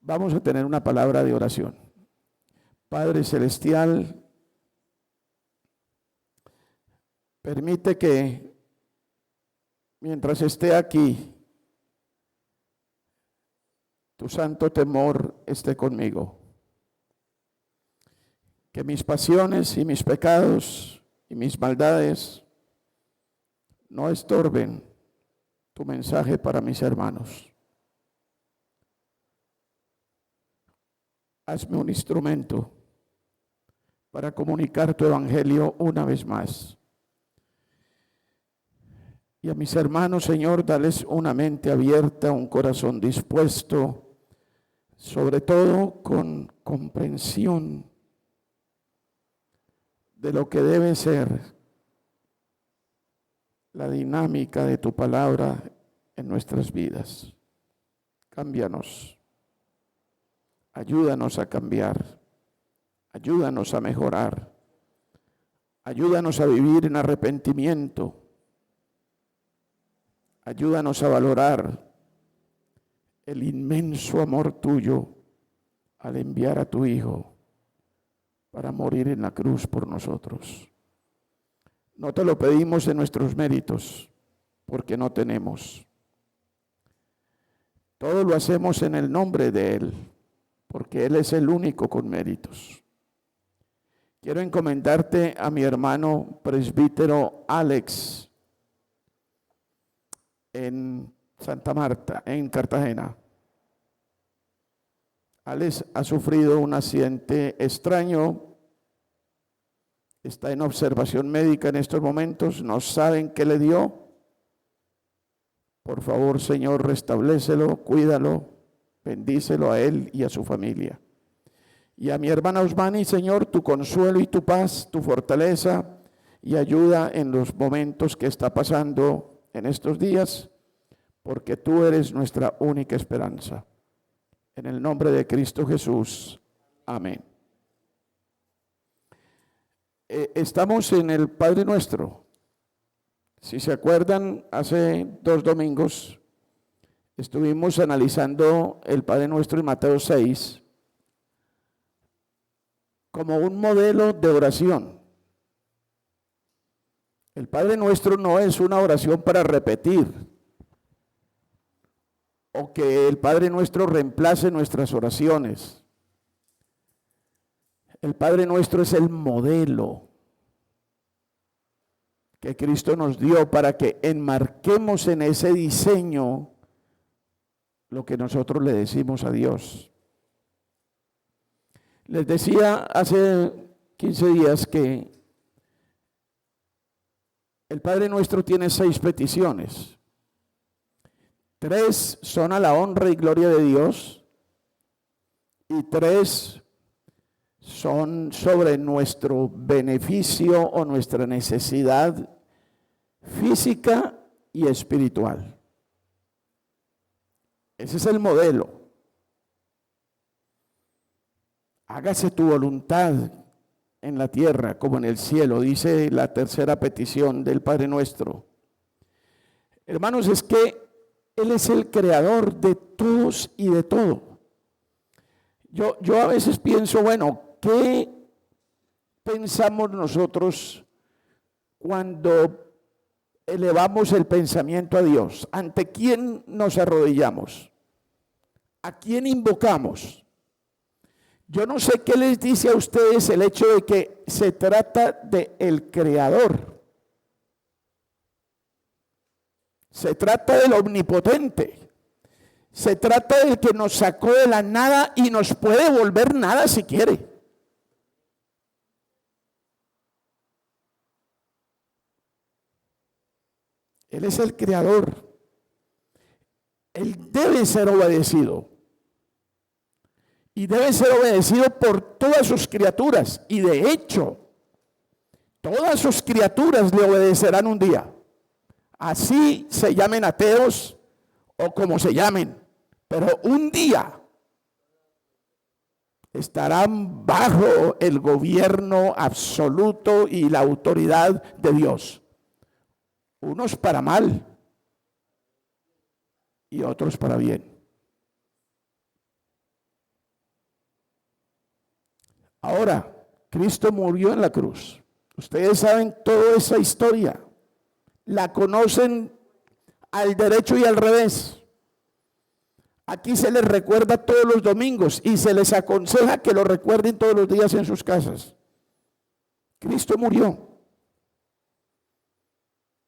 Vamos a tener una palabra de oración. Padre Celestial, permite que mientras esté aquí, tu santo temor esté conmigo. Que mis pasiones y mis pecados y mis maldades no estorben tu mensaje para mis hermanos. Hazme un instrumento para comunicar tu evangelio una vez más. Y a mis hermanos, Señor, dales una mente abierta, un corazón dispuesto, sobre todo con comprensión de lo que debe ser la dinámica de tu palabra en nuestras vidas. Cámbianos, ayúdanos a cambiar, ayúdanos a mejorar, ayúdanos a vivir en arrepentimiento, ayúdanos a valorar el inmenso amor tuyo al enviar a tu Hijo para morir en la cruz por nosotros. No te lo pedimos en nuestros méritos, porque no tenemos. Todo lo hacemos en el nombre de Él, porque Él es el único con méritos. Quiero encomendarte a mi hermano presbítero Alex en Santa Marta, en Cartagena. Alex ha sufrido un accidente extraño, está en observación médica en estos momentos, no saben qué le dio. Por favor, Señor, restablécelo, cuídalo, bendícelo a él y a su familia. Y a mi hermana Osmani, Señor, tu consuelo y tu paz, tu fortaleza y ayuda en los momentos que está pasando en estos días, porque tú eres nuestra única esperanza. En el nombre de Cristo Jesús. Amén. Estamos en el Padre Nuestro. Si se acuerdan, hace 2 domingos estuvimos analizando el Padre Nuestro en Mateo 6 como un modelo de oración. El Padre Nuestro no es una oración para repetir, o que el Padre Nuestro reemplace nuestras oraciones. El Padre Nuestro es el modelo que Cristo nos dio para que enmarquemos en ese diseño lo que nosotros le decimos a Dios. Les decía hace 15 días que el Padre Nuestro tiene 6 peticiones. 3 son a la honra y gloria de Dios y 3 son sobre nuestro beneficio o nuestra necesidad física y espiritual. Ese es el modelo. Hágase tu voluntad en la tierra como en el cielo, dice la tercera petición del Padre Nuestro. Hermanos, es que Él es el creador de todos y de todo. Yo a veces pienso, bueno, ¿qué pensamos nosotros cuando elevamos el pensamiento a Dios? ¿Ante quién nos arrodillamos? ¿A quién invocamos? Yo no sé qué les dice a ustedes el hecho de que se trata del creador. Se trata del omnipotente. Se trata del que nos sacó de la nada y nos puede volver nada si quiere. Él es el creador. Él debe ser obedecido. Y debe ser obedecido por todas sus criaturas. Y de hecho, todas sus criaturas le obedecerán un día. Así se llamen ateos o como se llamen, pero un día estarán bajo el gobierno absoluto y la autoridad de Dios. Unos para mal y otros para bien. Ahora, Cristo murió en la cruz. Ustedes saben toda esa historia. La conocen al derecho y al revés. Aquí se les recuerda todos los domingos y se les aconseja que lo recuerden todos los días en sus casas. Cristo murió.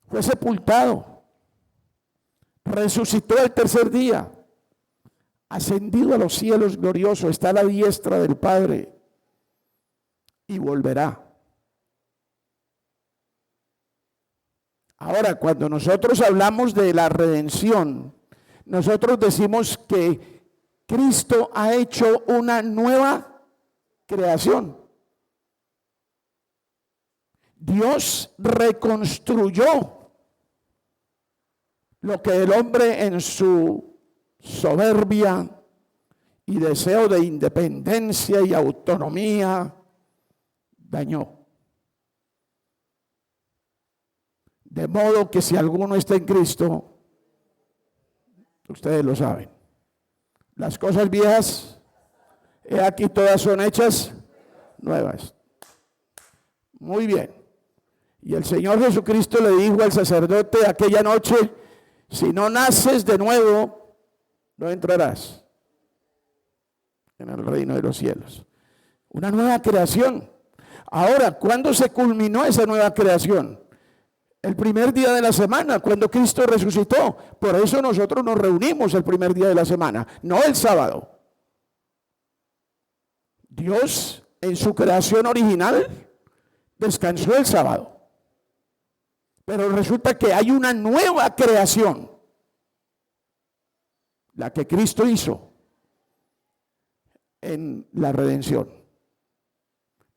Fue sepultado. Resucitó el tercer día. Ascendido a los cielos gloriosos. Está a la diestra del Padre. Y volverá. Ahora, cuando nosotros hablamos de la redención, nosotros decimos que Cristo ha hecho una nueva creación. Dios reconstruyó lo que el hombre en su soberbia y deseo de independencia y autonomía dañó. De modo que si alguno está en Cristo, ustedes lo saben, las cosas viejas, he aquí todas son hechas nuevas. Muy bien. Y el Señor Jesucristo le dijo al sacerdote aquella noche, si no naces de nuevo, no entrarás en el reino de los cielos. Una nueva creación. Ahora, ¿cuándo se culminó esa nueva creación? El primer día de la semana, cuando Cristo resucitó. Por eso nosotros nos reunimos el primer día de la semana, no el sábado. Dios, en su creación original, descansó el sábado. Pero resulta que hay una nueva creación, la que Cristo hizo en la redención.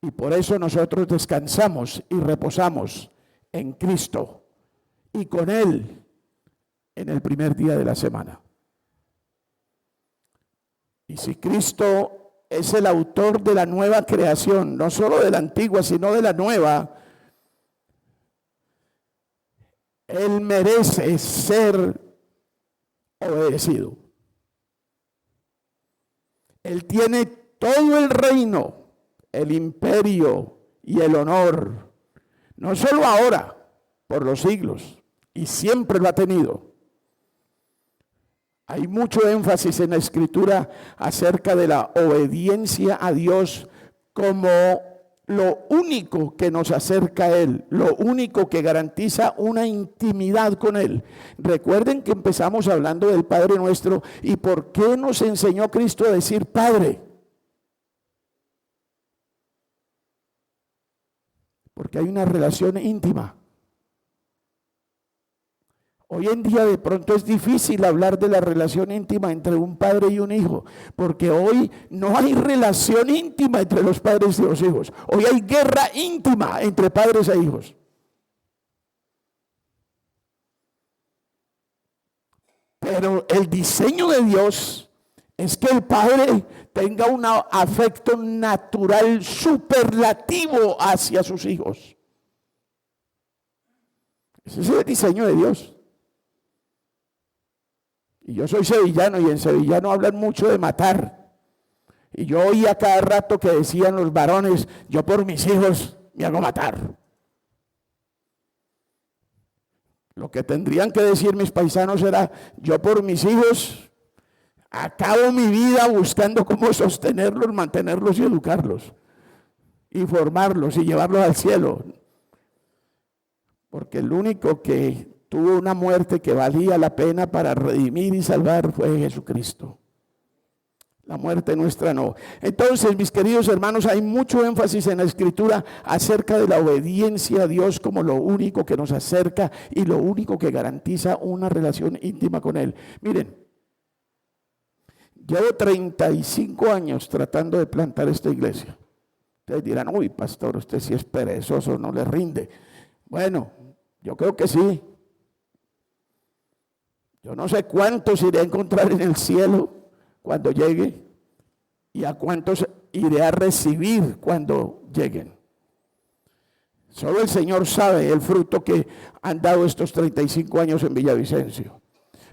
Y por eso nosotros descansamos y reposamos en Cristo y con Él en el primer día de la semana. Y si Cristo es el autor de la nueva creación, no solo de la antigua, sino de la nueva, Él merece ser obedecido. Él tiene todo el reino, el imperio y el honor, no solo ahora, por los siglos, y siempre lo ha tenido. Hay mucho énfasis en la Escritura acerca de la obediencia a Dios como lo único que nos acerca a Él, lo único que garantiza una intimidad con Él. Recuerden que empezamos hablando del Padre Nuestro y por qué nos enseñó Cristo a decir Padre. Porque hay una relación íntima. Hoy en día de pronto es difícil hablar de la relación íntima entre un padre y un hijo, porque hoy no hay relación íntima entre los padres y los hijos. Hoy hay guerra íntima entre padres e hijos. Pero el diseño de Dios es que el padre tenga un afecto natural superlativo hacia sus hijos. Ese es el diseño de Dios. Y yo soy sevillano y en sevillano hablan mucho de matar. Y yo oía cada rato que decían los varones, yo por mis hijos me hago matar. Lo que tendrían que decir mis paisanos era, yo por mis hijos acabo mi vida buscando cómo sostenerlos, mantenerlos y educarlos. Y formarlos y llevarlos al cielo. Porque el único que tuvo una muerte que valía la pena para redimir y salvar fue Jesucristo. La muerte nuestra no. Entonces, mis queridos hermanos, hay mucho énfasis en la Escritura acerca de la obediencia a Dios como lo único que nos acerca y lo único que garantiza una relación íntima con Él. Miren, llevo 35 años tratando de plantar esta iglesia. Ustedes dirán, uy, pastor, usted sí es perezoso, no le rinde. Bueno, yo creo que sí. Yo no sé cuántos iré a encontrar en el cielo cuando llegue y a cuántos iré a recibir cuando lleguen. Solo el Señor sabe el fruto que han dado estos 35 años en Villavicencio.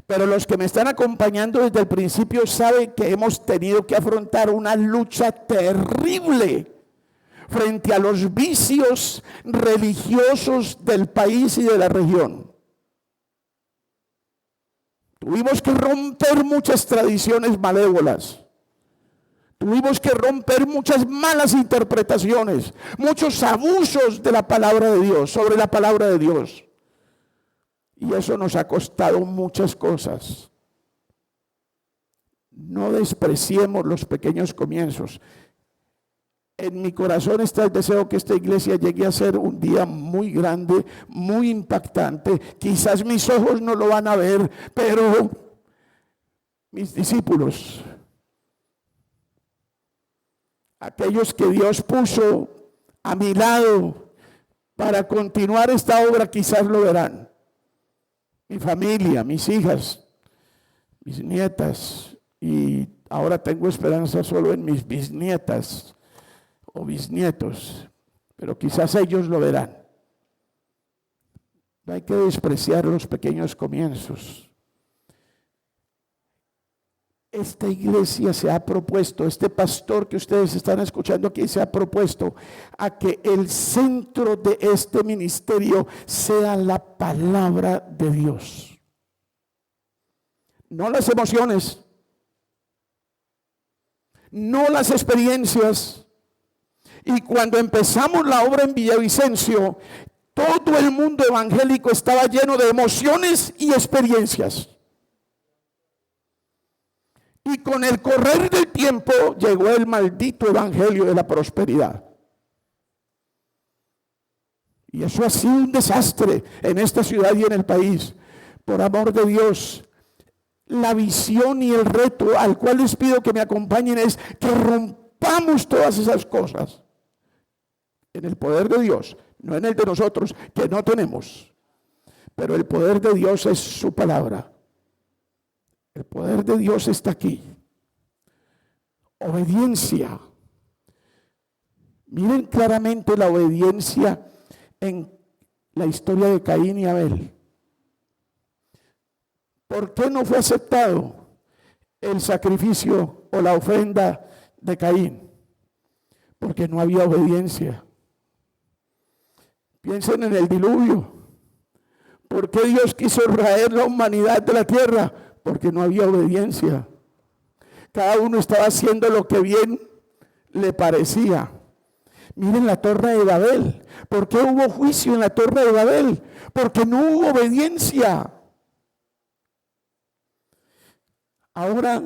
Pero los que me están acompañando desde el principio saben que hemos tenido que afrontar una lucha terrible frente a los vicios religiosos del país y de la región. Tuvimos que romper muchas tradiciones malévolas. Tuvimos que romper muchas malas interpretaciones, muchos abusos de la palabra de Dios, sobre la palabra de Dios. Y eso nos ha costado muchas cosas. No despreciemos los pequeños comienzos. En mi corazón está el deseo que esta iglesia llegue a ser un día muy grande, muy impactante. Quizás mis ojos no lo van a ver, pero mis discípulos, aquellos que Dios puso a mi lado para continuar esta obra, quizás lo verán. Mi familia, mis hijas, mis nietas, y ahora tengo esperanza solo en mis bisnietas o bisnietos, pero quizás ellos lo verán. No hay que despreciar los pequeños comienzos. Esta iglesia se ha propuesto, este pastor que ustedes están escuchando aquí se ha propuesto a que el centro de este ministerio sea la palabra de Dios. No las emociones, no las experiencias. Y cuando empezamos la obra en Villavicencio, todo el mundo evangélico estaba lleno de emociones y experiencias. Y con el correr del tiempo llegó el maldito evangelio de la prosperidad. Y eso ha sido un desastre en esta ciudad y en el país. Por amor de Dios, la visión y el reto al cual les pido que me acompañen es que rompamos todas esas cosas en el poder de Dios, no en el de nosotros, que no tenemos. Pero el poder de Dios es su palabra. El poder de Dios está aquí. Obediencia. Miren claramente la obediencia en la historia de Caín y Abel. ¿Por qué no fue aceptado el sacrificio o la ofrenda de Caín? Porque no había obediencia. Piensen en el diluvio. ¿Por qué Dios quiso raer la humanidad de la tierra? Porque no había obediencia. Cada uno estaba haciendo lo que bien le parecía. Miren la torre de Babel. ¿Por qué hubo juicio en la torre de Babel? Porque no hubo obediencia. Ahora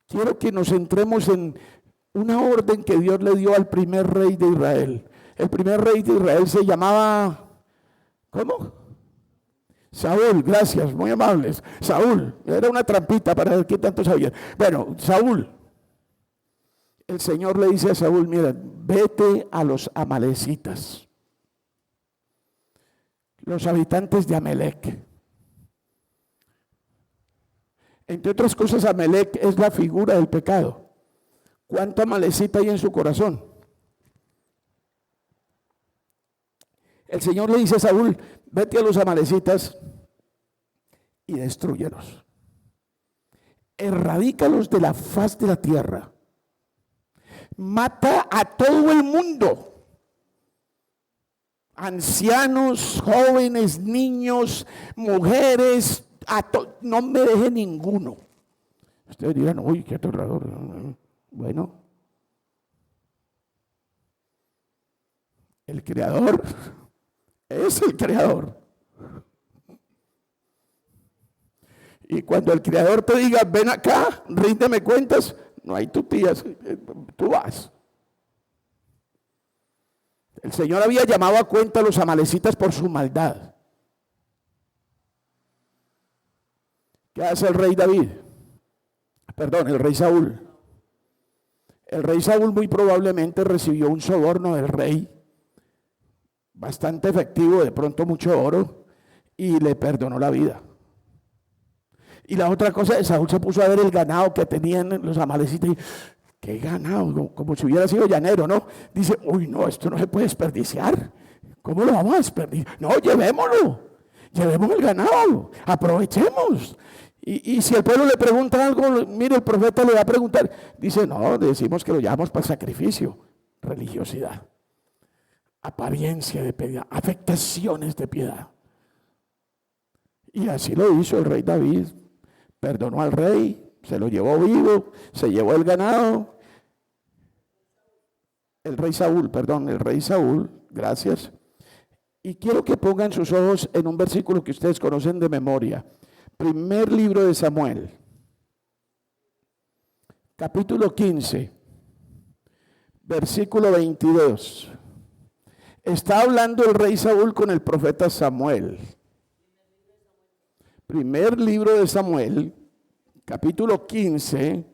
quiero que nos centremos en una orden que Dios le dio al primer rey de Israel. El primer rey de Israel se llamaba, ¿cómo? Saúl, gracias, muy amables. Saúl, era una trampita para ver qué tanto sabía. Bueno, Saúl, el Señor le dice a Saúl, mira, vete a los amalecitas, los habitantes de Amelec. Entre otras cosas, Amelec es la figura del pecado. ¿Cuánto amalecita hay en su corazón? El Señor le dice a Saúl, vete a los amalecitas y destrúyelos. Erradícalos de la faz de la tierra. Mata a todo el mundo. Ancianos, jóvenes, niños, mujeres, no me deje ninguno. Ustedes dirán, uy, qué aterrador. Bueno, el Creador es el Creador. Y cuando el Creador te diga, ven acá, ríndeme cuentas, no hay tutías, tú vas. El Señor había llamado a cuenta a los amalecitas por su maldad. ¿Qué hace el rey David? Perdón, el rey Saúl. El rey Saúl muy probablemente recibió un soborno del rey, bastante efectivo, de pronto mucho oro, y le perdonó la vida. Y la otra cosa, Saúl se puso a ver el ganado que tenían los amalecitas y qué ganado, como si hubiera sido llanero, ¿no? Dice, uy, no, esto no se puede desperdiciar. ¿Cómo lo vamos a desperdiciar? No, llevémoslo, llevemos el ganado, aprovechemos. Y si el pueblo le pregunta algo, mire, el profeta le va a preguntar, dice, no, decimos que lo llamamos para sacrificio, religiosidad. apariencia de piedad, afectaciones de piedad. Y así lo hizo el rey David. Perdonó al rey, se lo llevó vivo, se llevó el ganado. El rey Saúl, gracias. Y quiero que pongan sus ojos en un versículo que ustedes conocen de memoria. Primer libro de Samuel, capítulo 15, versículo 22. Está hablando el rey Saúl con el profeta Samuel. Primer libro de Samuel, capítulo 15,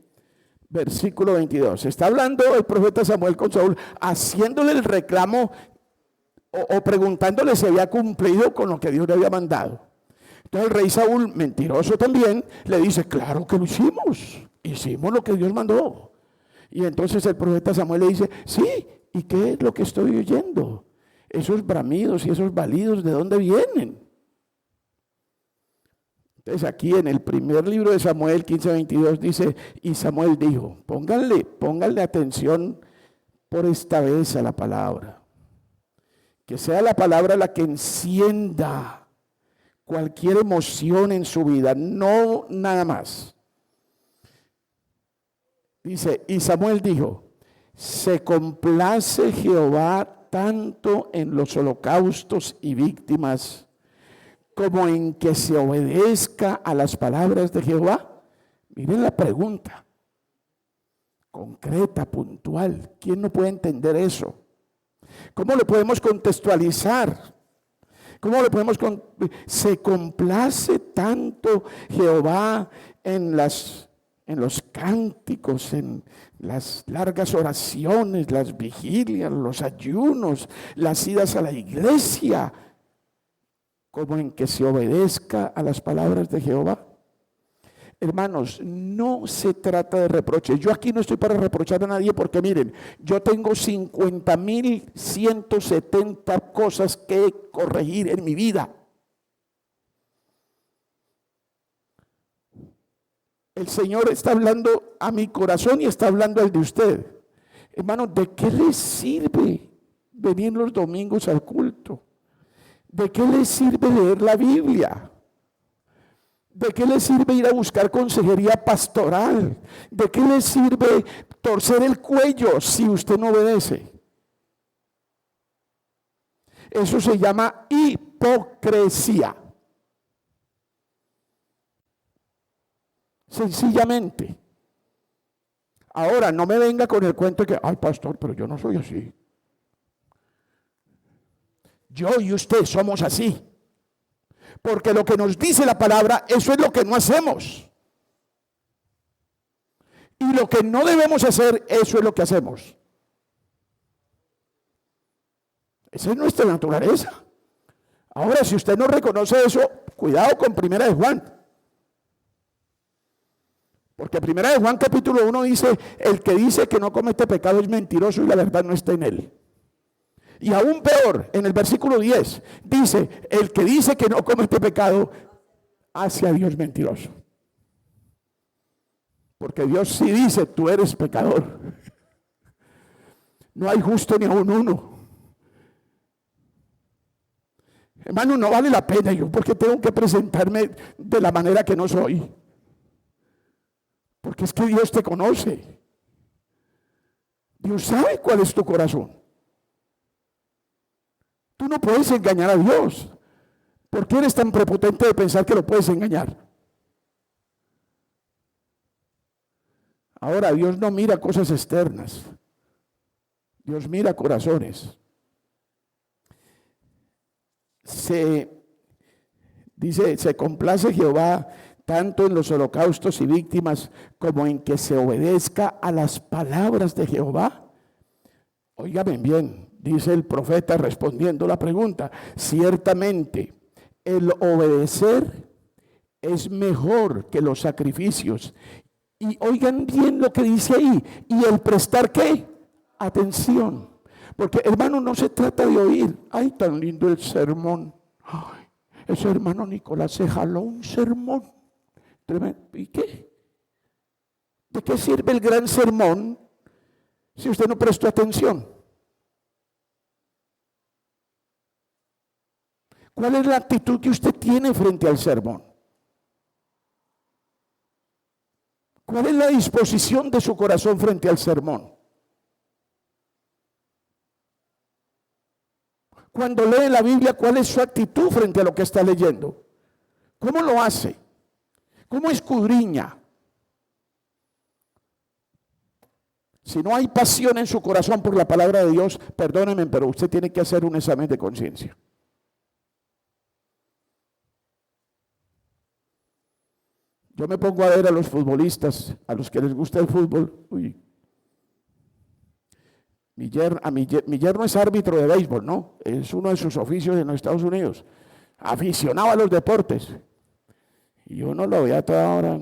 versículo 22. Está hablando el profeta Samuel con Saúl, haciéndole el reclamo o preguntándole si había cumplido con lo que Dios le había mandado. Entonces el rey Saúl, mentiroso también, le dice, claro que lo hicimos lo que Dios mandó. Y entonces el profeta Samuel le dice, sí, ¿y qué es lo que estoy oyendo? Esos bramidos y esos balidos, ¿de dónde vienen? Entonces aquí en el primer libro de Samuel 15:22 dice, y Samuel dijo, pónganle atención por esta vez a la palabra. Que sea la palabra la que encienda cualquier emoción en su vida, no nada más. Dice, y Samuel dijo, se complace Jehová tanto en los holocaustos y víctimas como en que se obedezca a las palabras de Jehová. Miren la pregunta, concreta, puntual. ¿Quién no puede entender eso? ¿Cómo le podemos contextualizar? ¿Cómo le podemos se complace tanto Jehová en los cánticos, en las largas oraciones, las vigilias, los ayunos, las idas a la iglesia, como en que se obedezca a las palabras de Jehová? Hermanos, no se trata de reproches. Yo aquí no estoy para reprochar a nadie porque miren, yo tengo 50,170 cosas que corregir en mi vida. El Señor está hablando a mi corazón y está hablando al de usted. Hermanos, ¿de qué les sirve venir los domingos al culto? ¿De qué les sirve leer la Biblia? ¿De qué le sirve ir a buscar consejería pastoral? ¿De qué le sirve torcer el cuello si usted no obedece? Eso se llama hipocresía. Sencillamente. Ahora, no me venga con el cuento de que, ay, pastor, pero yo no soy así. Yo y usted somos así. Porque lo que nos dice la palabra, eso es lo que no hacemos. Y lo que no debemos hacer, eso es lo que hacemos. Esa es nuestra naturaleza. Ahora, si usted no reconoce eso, cuidado con Primera de Juan. Porque Primera de Juan capítulo 1 dice, el que dice que no comete pecado es mentiroso y la verdad no está en él. Y aún peor, en el versículo 10, dice, el que dice que no comete pecado, hace a Dios mentiroso. Porque Dios sí dice, tú eres pecador. No hay justo ni aún uno. Hermano, no vale la pena yo, porque tengo que presentarme de la manera que no soy. Porque es que Dios te conoce. Dios sabe cuál es tu corazón. Tú no puedes engañar a Dios. ¿Por qué eres tan prepotente de pensar que lo puedes engañar? Ahora, Dios no mira cosas externas. Dios mira corazones. Se complace Jehová tanto en los holocaustos y víctimas como en que se obedezca a las palabras de Jehová. Óigame bien. Dice el profeta respondiendo la pregunta, ciertamente el obedecer es mejor que los sacrificios. Y oigan bien lo que dice ahí, y el prestar ¿qué? Atención. Porque hermano, no se trata de oír, ay, tan lindo el sermón. Ay, ese hermano Nicolás se jaló un sermón tremendo. ¿Y qué? ¿De qué sirve el gran sermón si usted no prestó atención? ¿Cuál es la actitud que usted tiene frente al sermón? ¿Cuál es la disposición de su corazón frente al sermón? Cuando lee la Biblia, ¿cuál es su actitud frente a lo que está leyendo? ¿Cómo lo hace? ¿Cómo escudriña? Si no hay pasión en su corazón por la palabra de Dios, perdónenme, pero usted tiene que hacer un examen de conciencia. Yo me pongo a ver a los futbolistas, a los que les gusta el fútbol. Uy. Mi yerno es árbitro de béisbol, ¿no? Es uno de sus oficios en los Estados Unidos. Aficionado a los deportes. Y uno lo ve a toda hora.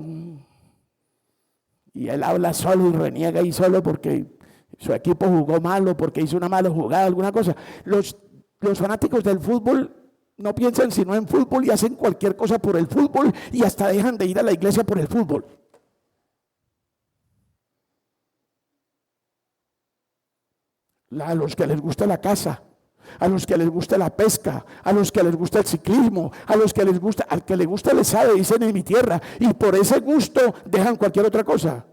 Y él habla solo y reniega ahí solo porque su equipo jugó malo, porque hizo una mala jugada, alguna cosa. Los fanáticos del fútbol no piensan sino en fútbol y hacen cualquier cosa por el fútbol y hasta dejan de ir a la iglesia por el fútbol. A los que les gusta la caza, a los que les gusta la pesca, a los que les gusta el ciclismo, a los que les gusta, al que le gusta le sabe, dicen en mi tierra, y por ese gusto dejan cualquier otra cosa.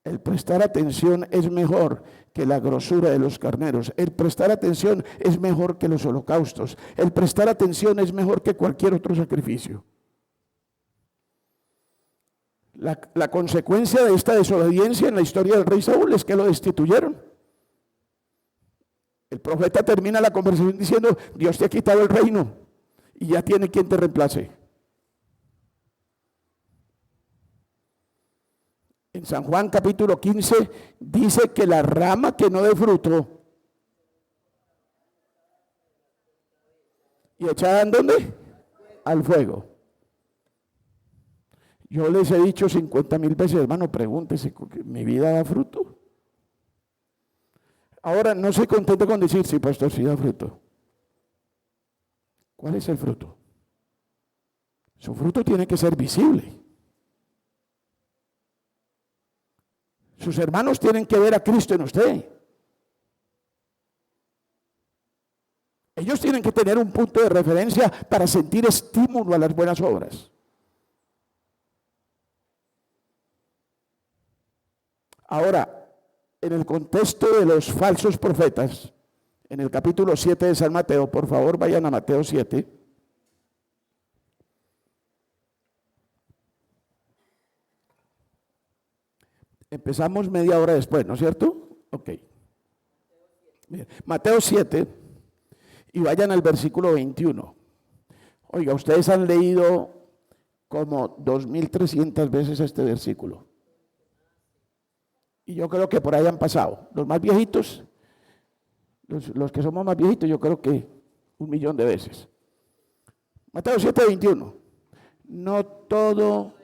El prestar atención es mejor que la grosura de los carneros. El prestar atención es mejor que los holocaustos. El prestar atención es mejor que cualquier otro sacrificio. La consecuencia de esta desobediencia en la historia del rey Saúl es que lo destituyeron. El profeta termina la conversación diciendo: Dios te ha quitado el reino y ya tiene quien te reemplace. En San Juan capítulo 15 dice que la rama que no dé fruto, ¿y echada en dónde? Al fuego. Yo les he dicho 50,000 veces, hermano, pregúntese, ¿mi vida da fruto? Ahora, no soy contento con decir, sí, pastor, sí da fruto. ¿Cuál es el fruto? Su fruto tiene que ser visible. Sus hermanos tienen que ver a Cristo en usted. Ellos tienen que tener un punto de referencia para sentir estímulo a las buenas obras. Ahora, en el contexto de los falsos profetas, en el capítulo 7 de San Mateo, por favor vayan a Mateo 7. Empezamos media hora después, ¿no es cierto? Ok. Bien. Mateo 7, y vayan al versículo 21. Oiga, ustedes han leído como 2,300 veces este versículo. Y yo creo que por ahí han pasado. Los más viejitos, los que somos más viejitos, yo creo que 1,000,000 de veces. Mateo 7, 21. No todo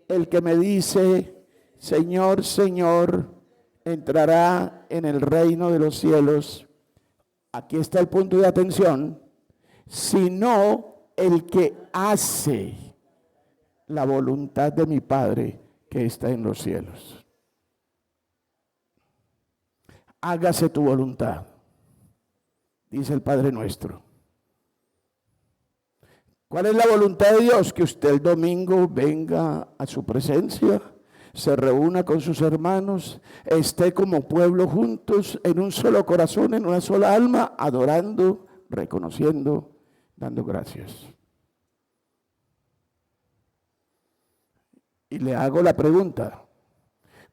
el que me dice, Señor, Señor, entrará en el reino de los cielos. Aquí está el punto de atención. Sino el que hace la voluntad de mi Padre que está en los cielos. Hágase tu voluntad, dice el Padre nuestro. ¿Cuál es la voluntad de Dios? Que usted el domingo venga a su presencia, se reúna con sus hermanos, esté como pueblo juntos, en un solo corazón, en una sola alma, adorando, reconociendo, dando gracias. Y le hago la pregunta: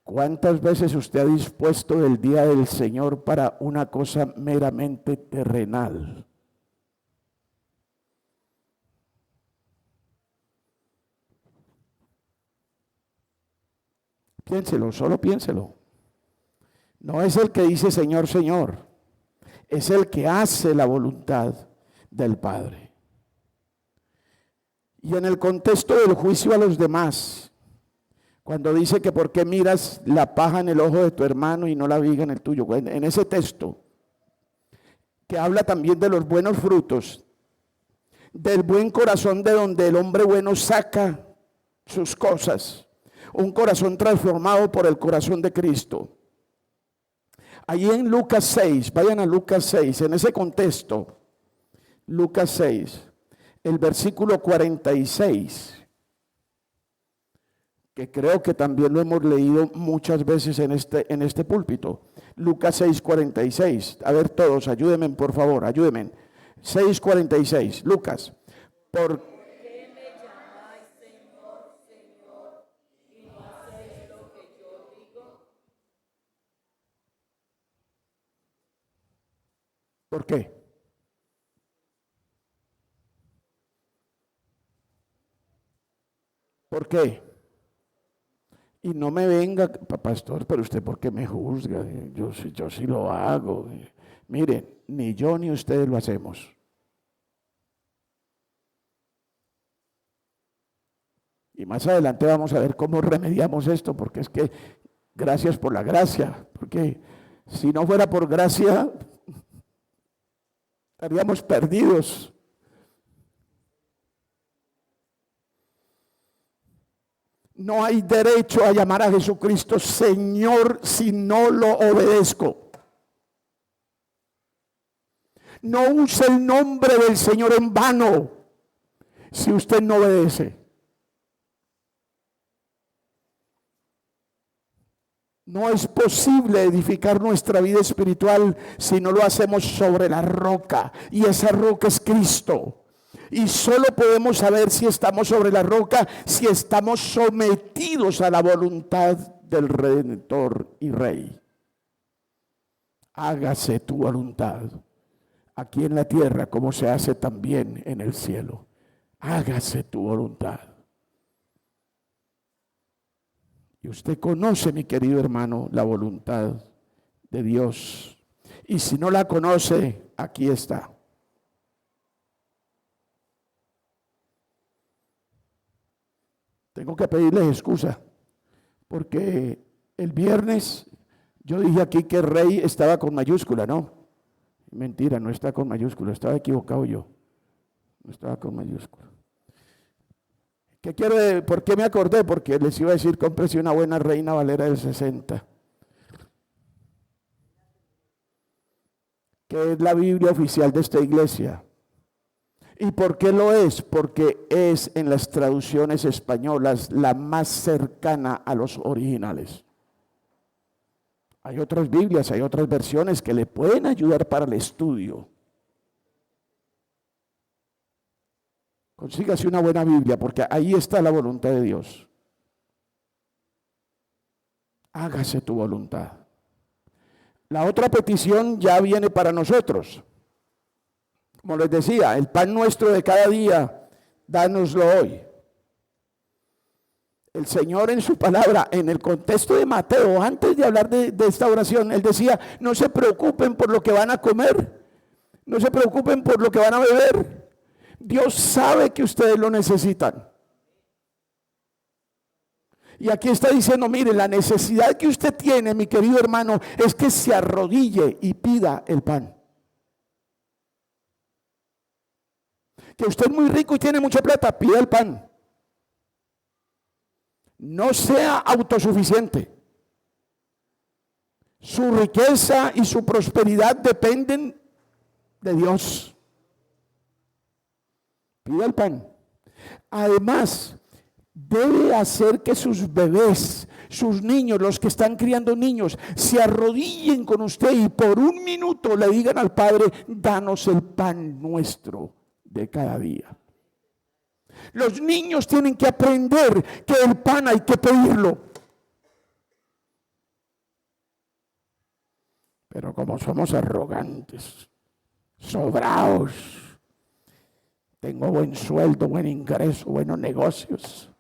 ¿cuántas veces usted ha dispuesto el día del Señor para una cosa meramente terrenal? Piénselo, solo piénselo. No es el que dice Señor, Señor, es el que hace la voluntad del Padre. Y en el contexto del juicio a los demás, cuando dice que por qué miras la paja en el ojo de tu hermano y no la viga en el tuyo, en ese texto, que habla también de los buenos frutos, del buen corazón de donde el hombre bueno saca sus cosas, un corazón transformado por el corazón de Cristo. Allí en Lucas 6, vayan a Lucas 6, en ese contexto, Lucas 6, el versículo 46, que creo que también lo hemos leído muchas veces en este púlpito. Lucas 6, 46. A ver todos, ayúdenme por favor, ayúdenme. 6, 46, Lucas. ¿Por qué me llamáis Señor, Señor, y no hacéis lo que yo digo? ¿Por qué? ¿Por qué? Y no me venga, pastor, pero usted ¿por qué me juzga? Yo sí lo hago. Miren, ni yo ni ustedes lo hacemos. Y más adelante vamos a ver cómo remediamos esto, porque es que gracias por la gracia, porque si no fuera por gracia, estaríamos perdidos. No hay derecho a llamar a Jesucristo Señor si no lo obedezco. No use el nombre del Señor en vano si usted no obedece. No es posible edificar nuestra vida espiritual si no lo hacemos sobre la roca, y esa roca es Cristo. Y solo podemos saber si estamos sobre la roca si estamos sometidos a la voluntad del Redentor y Rey. Hágase tu voluntad aquí en la tierra como se hace también en el cielo. Hágase tu voluntad. Y usted conoce, mi querido hermano, la voluntad de Dios. Y si no la conoce, aquí está. Tengo que pedirles excusa, porque el viernes yo dije aquí que Rey estaba con mayúscula, ¿no? Mentira, no está con mayúscula, estaba equivocado yo. No estaba con mayúscula. ¿Por qué me acordé? Porque les iba a decir, cómprese una buena Reina Valera del 60, que es la Biblia oficial de esta iglesia. ¿Y por qué lo es? Porque es en las traducciones españolas la más cercana a los originales. Hay otras Biblias, hay otras versiones que le pueden ayudar para el estudio. Consígase una buena Biblia, porque ahí está la voluntad de Dios. Hágase tu voluntad. La otra petición ya viene para nosotros. Como les decía, el pan nuestro de cada día, dánoslo hoy. El Señor en su palabra, en el contexto de Mateo, antes de hablar de esta oración, Él decía, no se preocupen por lo que van a comer, no se preocupen por lo que van a beber. Dios sabe que ustedes lo necesitan. Y aquí está diciendo, mire, la necesidad que usted tiene, mi querido hermano, es que se arrodille y pida el pan. Que usted es muy rico y tiene mucha plata, pida el pan. No sea autosuficiente. Su riqueza y su prosperidad dependen de Dios. Pida el pan. Además, debe hacer que sus bebés, sus niños, los que están criando niños, se arrodillen con usted y por un minuto le digan al Padre, danos el pan nuestro de cada día. Los niños tienen que aprender que el pan hay que pedirlo. Pero como somos arrogantes, sobrados, tengo buen sueldo, buen ingreso, buenos negocios.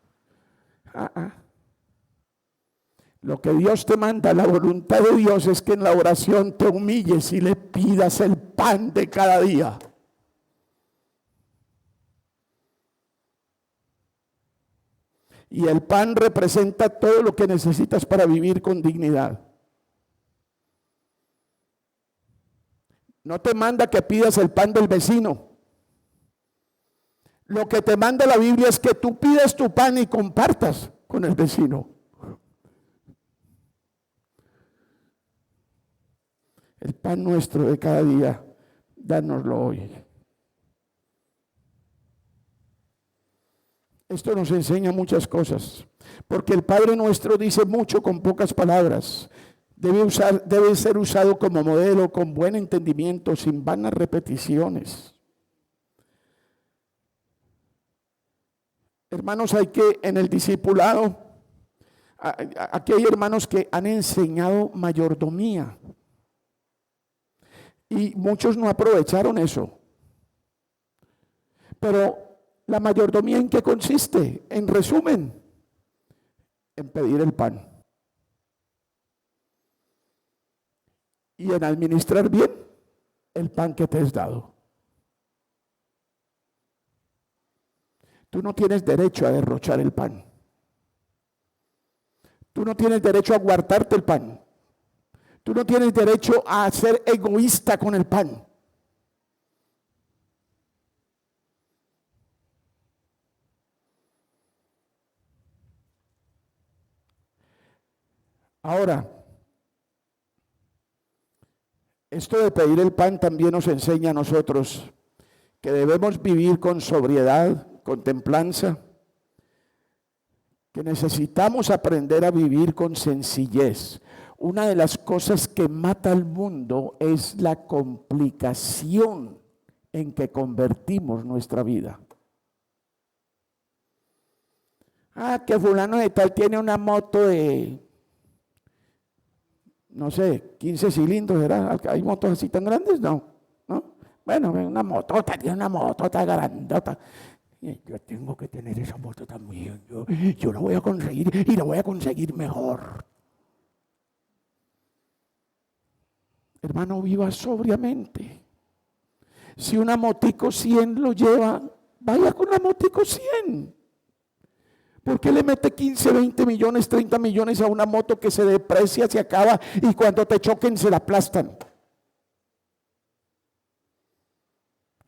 Lo que Dios te manda, la voluntad de Dios es que en la oración te humilles y le pidas el pan de cada día. Y el pan representa todo lo que necesitas para vivir con dignidad. No te manda que pidas el pan del vecino. Lo que te manda la Biblia es que tú pidas tu pan y compartas con el vecino. El pan nuestro de cada día, dánoslo hoy. Esto nos enseña muchas cosas, porque el Padre Nuestro dice mucho con pocas palabras. Debe ser usado como modelo, con buen entendimiento, sin vanas repeticiones. Hermanos, hay que en el discipulado, aquí hay hermanos que han enseñado mayordomía y muchos no aprovecharon eso. Pero la mayordomía, ¿en qué consiste? En resumen, en pedir el pan y en administrar bien el pan que te es dado. Tú no tienes derecho a derrochar el pan. Tú no tienes derecho a guardarte el pan. Tú no tienes derecho a ser egoísta con el pan. Ahora, esto de pedir el pan también nos enseña a nosotros que debemos vivir con sobriedad, con templanza, que necesitamos aprender a vivir con sencillez. Una de las cosas que mata al mundo es la complicación en que convertimos nuestra vida. Que fulano de tal tiene una moto de, no sé, 15 cilindros, ¿verdad? ¿Hay motos así tan grandes? No. Bueno, una motota, tiene una motota grandota. Yo tengo que tener esa moto también. Yo la voy a conseguir y la voy a conseguir mejor. Hermano, viva sobriamente. Si una motico 100 lo lleva, vaya con la motico 100. ¿Por qué le mete 15, 20 millones, 30 millones a una moto que se deprecia, se acaba y cuando te choquen se la aplastan?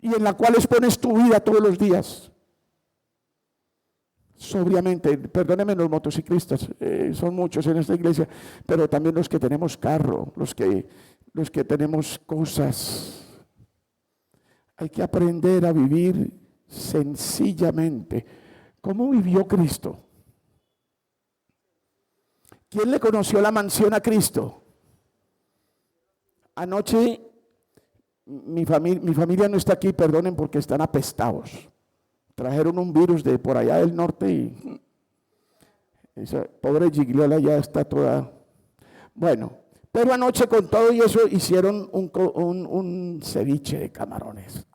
Y en la cual expones tu vida todos los días. Sobriamente, perdónenme los motociclistas, son muchos en esta iglesia, pero también los que tenemos carro, los que tenemos cosas. Hay que aprender a vivir sencillamente. ¿Cómo vivió Cristo? ¿Quién le conoció la mansión a Cristo? Anoche, mi familia no está aquí, perdonen porque están apestados. Trajeron un virus de por allá del norte y esa pobre Gigliola ya está toda. Bueno, pero anoche con todo y eso hicieron un ceviche de camarones.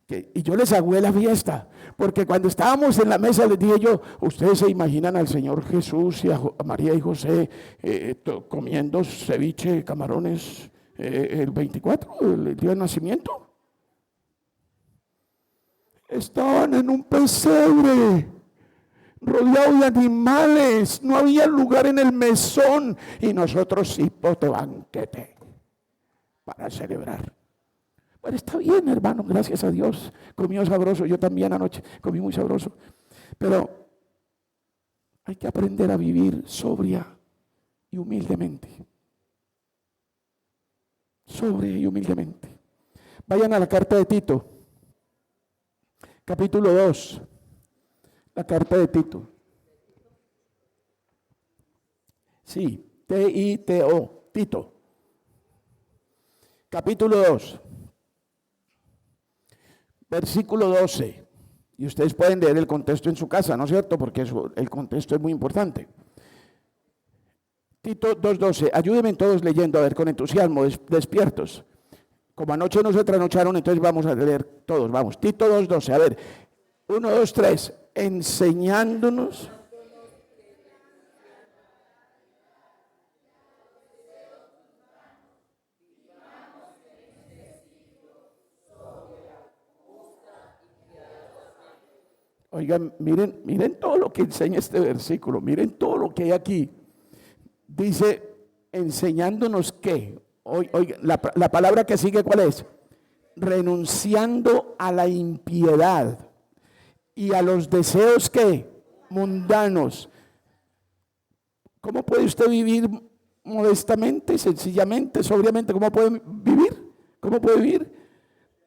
Y yo les hago la fiesta, porque cuando estábamos en la mesa les dije yo, ustedes se imaginan al Señor Jesús y a María y José comiendo ceviche de camarones el 24, el día de nacimiento. Estaban en un pesebre, rodeados de animales, no había lugar en el mesón y nosotros hipote banquete para celebrar. Bueno, está bien, hermano, gracias a Dios. Comió sabroso, yo también anoche comí muy sabroso. Pero hay que aprender a vivir sobria y humildemente. Sobria y humildemente. Vayan a la carta de Tito, capítulo 2. La carta de Tito. Sí, T-I-T-O, Tito. Capítulo 2. Versículo 12, y ustedes pueden leer el contexto en su casa, ¿no es cierto? Porque el contexto es muy importante. Tito 2:12, ayúdenme todos leyendo, a ver, con entusiasmo, despiertos. Como anoche nos trasnocharon, entonces vamos a leer todos, vamos. Tito 2:12, a ver, 1, 2, 3, enseñándonos. Oigan, miren todo lo que enseña este versículo, miren todo lo que hay aquí. Dice, enseñándonos qué. Oigan, la palabra que sigue, ¿cuál es? Renunciando a la impiedad y a los deseos, ¿qué? Mundanos. ¿Cómo puede usted vivir modestamente, sencillamente, sobriamente, ¿cómo puede vivir? ¿Cómo puede vivir?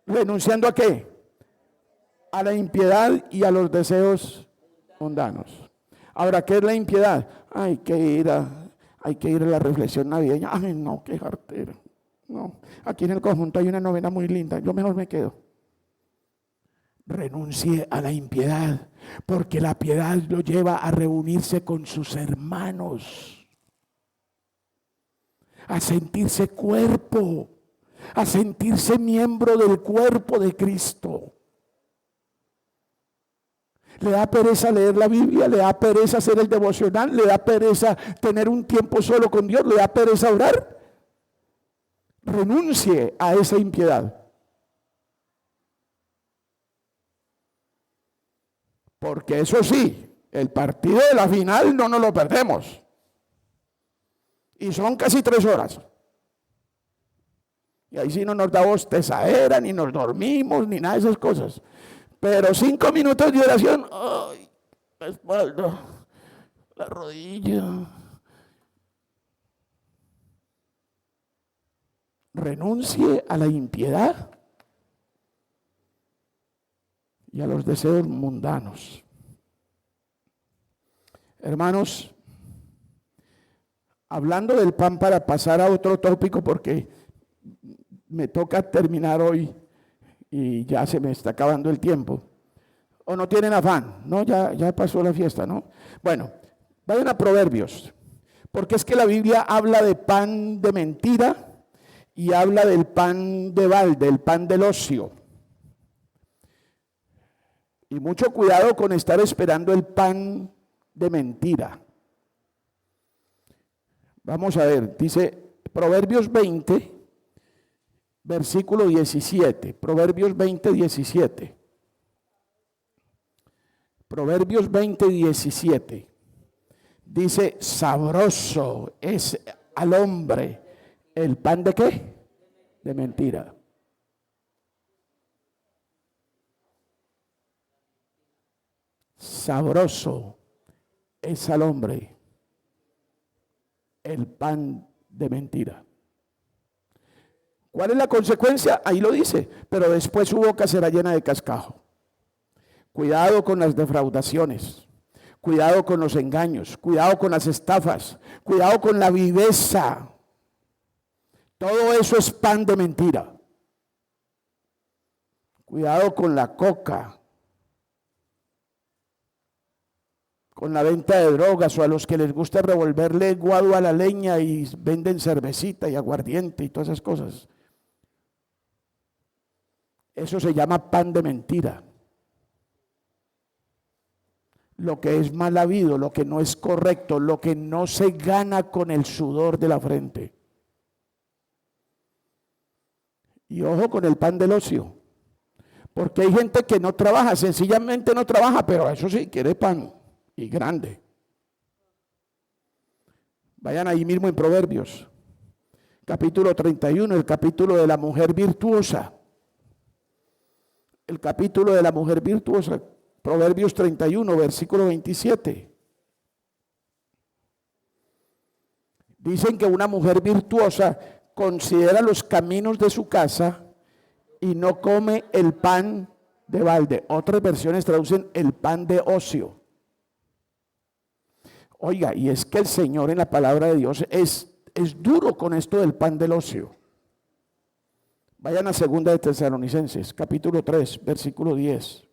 ¿Renunciando a qué? A la impiedad y a los deseos mundanos. Ahora, ¿qué es la impiedad? Hay que ir a la reflexión navideña. Ay, no, qué jartera. No, aquí en el conjunto hay una novena muy linda. Yo mejor me quedo. Renuncie a la impiedad, porque la piedad lo lleva a reunirse con sus hermanos, a sentirse cuerpo, a sentirse miembro del cuerpo de Cristo. Le da pereza leer la Biblia, le da pereza hacer el devocional, le da pereza tener un tiempo solo con Dios, le da pereza orar. Renuncie a esa impiedad. Porque eso sí, el partido de la final no nos lo perdemos. Y son casi 3 horas. Y ahí sí no nos da bostezadera, ni nos dormimos, ni nada de esas cosas. Pero 5 minutos de oración, ay, la espalda, la rodilla. Renuncie a la impiedad y a los deseos mundanos. Hermanos, hablando del pan para pasar a otro tópico, porque me toca terminar hoy y ya se me está acabando el tiempo. ¿O no tienen afán? No, ya pasó la fiesta, ¿no? Bueno, vayan a Proverbios, porque es que la Biblia habla de pan de mentira y habla del pan de balde, el pan del ocio. Y mucho cuidado con estar esperando el pan de mentira. Vamos a ver, dice Proverbios 20, versículo 17. Proverbios 20, 17. Proverbios 20, 17. Dice, sabroso es al hombre el pan de ¿qué? De mentira. Sabroso es al hombre el pan de mentira. ¿Cuál es la consecuencia? Ahí lo dice, pero después su boca será llena de cascajo. Cuidado con las defraudaciones, cuidado con los engaños, cuidado con las estafas, cuidado con la viveza. Todo eso es pan de mentira. Cuidado con la coca, con la venta de drogas, o a los que les gusta revolverle guado a la leña y venden cervecita y aguardiente y todas esas cosas. Eso se llama pan de mentira. Lo que es mal habido, lo que no es correcto, lo que no se gana con el sudor de la frente. Y ojo con el pan del ocio, porque hay gente que no trabaja, sencillamente no trabaja, pero eso sí, quiere pan. Y grande. Vayan ahí mismo en Proverbios, capítulo 31, el capítulo de la mujer virtuosa. El capítulo de la mujer virtuosa, Proverbios 31, versículo 27. Dicen que una mujer virtuosa considera los caminos de su casa y no come el pan de balde. Otras versiones traducen el pan de ocio. Oiga, y es que el Señor en la palabra de Dios es duro con esto del pan del ocio. Vayan a 2 de Tesalonicenses, capítulo 3, versículo 10.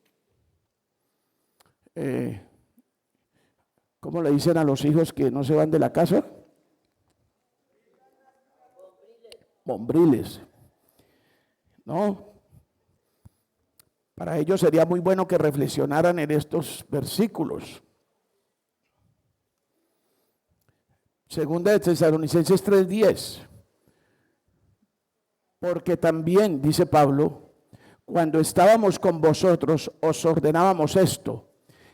¿Cómo le dicen a los hijos que no se van de la casa? Bombriles. No. Para ellos sería muy bueno que reflexionaran en estos versículos. 2 de Tesalonicenses 3:10. Porque también, dice Pablo, cuando estábamos con vosotros os ordenábamos esto: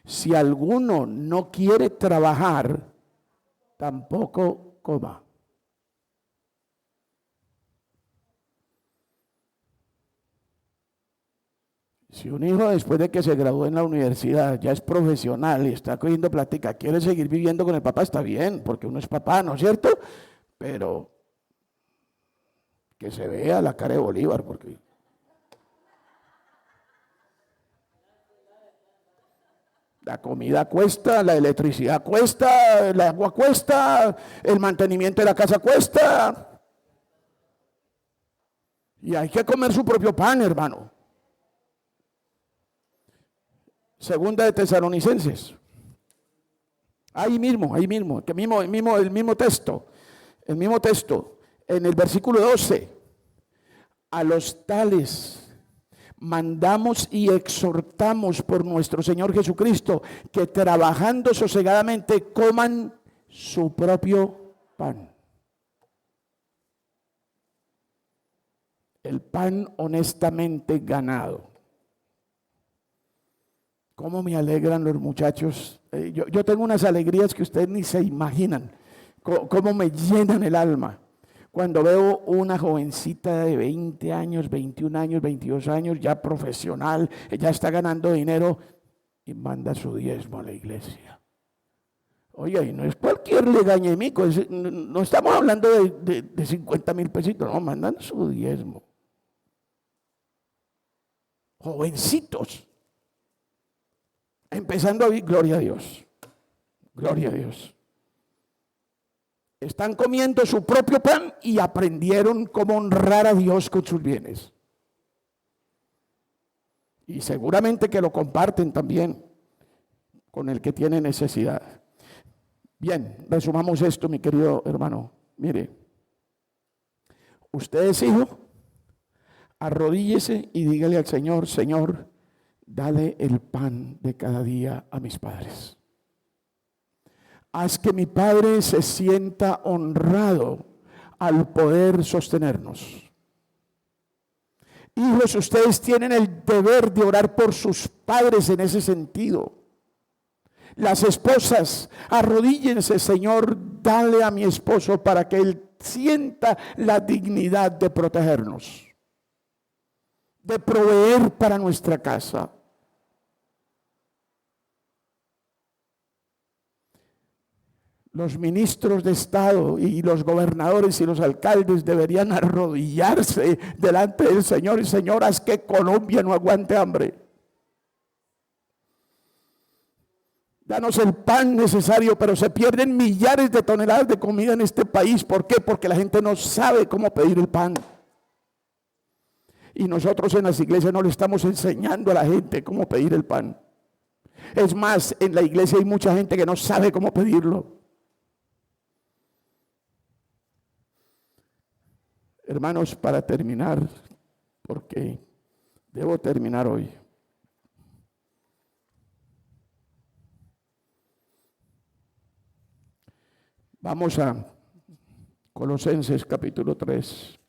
si alguno no quiere trabajar, tampoco coma. Si un hijo después de que se graduó en la universidad ya es profesional y está cogiendo plática, quiere seguir viviendo con el papá, está bien, porque uno es papá, ¿no es cierto? pero que se vea la cara de Bolívar, porque la comida cuesta, la electricidad cuesta, el agua cuesta, el mantenimiento de la casa cuesta. Y hay que comer su propio pan, hermano. Segunda de Tesalonicenses. Ahí mismo, el mismo texto, en el versículo 12. A los tales mandamos y exhortamos por nuestro Señor Jesucristo que trabajando sosegadamente coman su propio pan. El pan honestamente ganado. ¿Cómo me alegran los muchachos? Yo tengo unas alegrías que ustedes ni se imaginan. ¿Cómo me llenan el alma? Cuando veo una jovencita de 20 años, 21 años, 22 años, ya profesional, ya está ganando dinero y manda su diezmo a la iglesia. Oye, y no es cualquier legañemico, no estamos hablando de 50,000 pesitos, no, mandan su diezmo. Jovencitos, empezando a vivir, gloria a Dios, gloria a Dios. Están comiendo su propio pan y aprendieron cómo honrar a Dios con sus bienes. Y seguramente que lo comparten también con el que tiene necesidad. Bien, resumamos esto, mi querido hermano. Mire, usted es hijo, arrodíllese y dígale al Señor: Señor, dale el pan de cada día a mis padres. Haz que mi Padre se sienta honrado al poder sostenernos. Hijos, ustedes tienen el deber de orar por sus padres en ese sentido. Las esposas, arrodíllense: Señor, dale a mi esposo para que él sienta la dignidad de protegernos, de proveer para nuestra casa. Los ministros de Estado y los gobernadores y los alcaldes deberían arrodillarse delante del Señor y: Señor, haz que Colombia no aguante hambre. Danos el pan necesario, pero se pierden millares de toneladas de comida en este país. ¿Por qué? Porque la gente no sabe cómo pedir el pan. Y nosotros en las iglesias no le estamos enseñando a la gente cómo pedir el pan. Es más, en la iglesia hay mucha gente que no sabe cómo pedirlo. Hermanos, para terminar, porque debo terminar hoy. Vamos a Colosenses capítulo 3.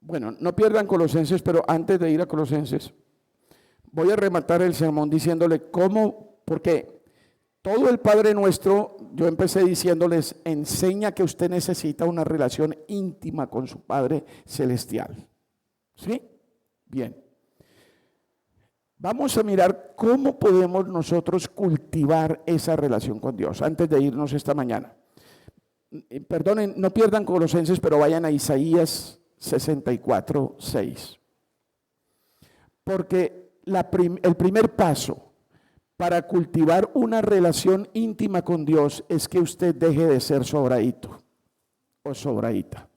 Bueno, no pierdan Colosenses, pero antes de ir a Colosenses, voy a rematar el sermón diciéndole cómo, porque todo el Padre Nuestro, yo empecé diciéndoles, enseña que usted necesita una relación íntima con su Padre Celestial. ¿Sí? Bien. Vamos a mirar cómo podemos nosotros cultivar esa relación con Dios antes de irnos esta mañana. Perdonen, no pierdan Colosenses, pero vayan a Isaías 64:6. Porque el primer paso para cultivar una relación íntima con Dios es que usted deje de ser sobradito o sobradita.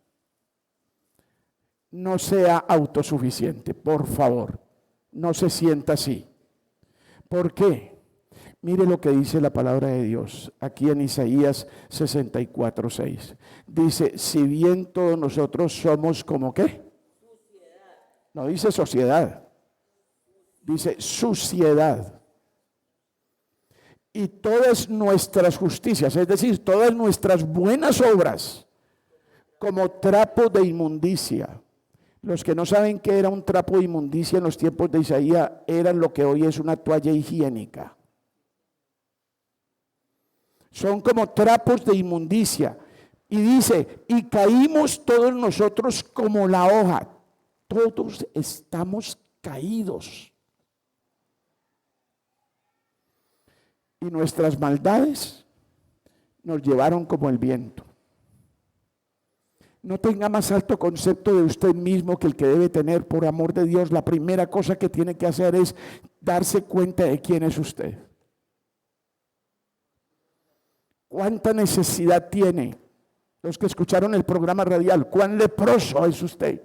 No sea autosuficiente, por favor. No se sienta así. ¿Por qué? Mire lo que dice la palabra de Dios aquí en Isaías 64:6. Dice: si bien todos nosotros somos como ¿qué? No dice sociedad, dice suciedad. Y todas nuestras justicias, es decir, todas nuestras buenas obras, como trapo de inmundicia. Los que no saben qué era un trapo de inmundicia en los tiempos de Isaías, eran lo que hoy es una toalla higiénica. Son como trapos de inmundicia. Y dice, y caímos todos nosotros como la hoja. Todos estamos caídos. Y nuestras maldades nos llevaron como el viento. No tenga más alto concepto de usted mismo que el que debe tener. Por amor de Dios, la primera cosa que tiene que hacer es darse cuenta de quién es usted. ¿Cuánta necesidad tiene? Los que escucharon el programa radial, ¿cuán leproso es usted?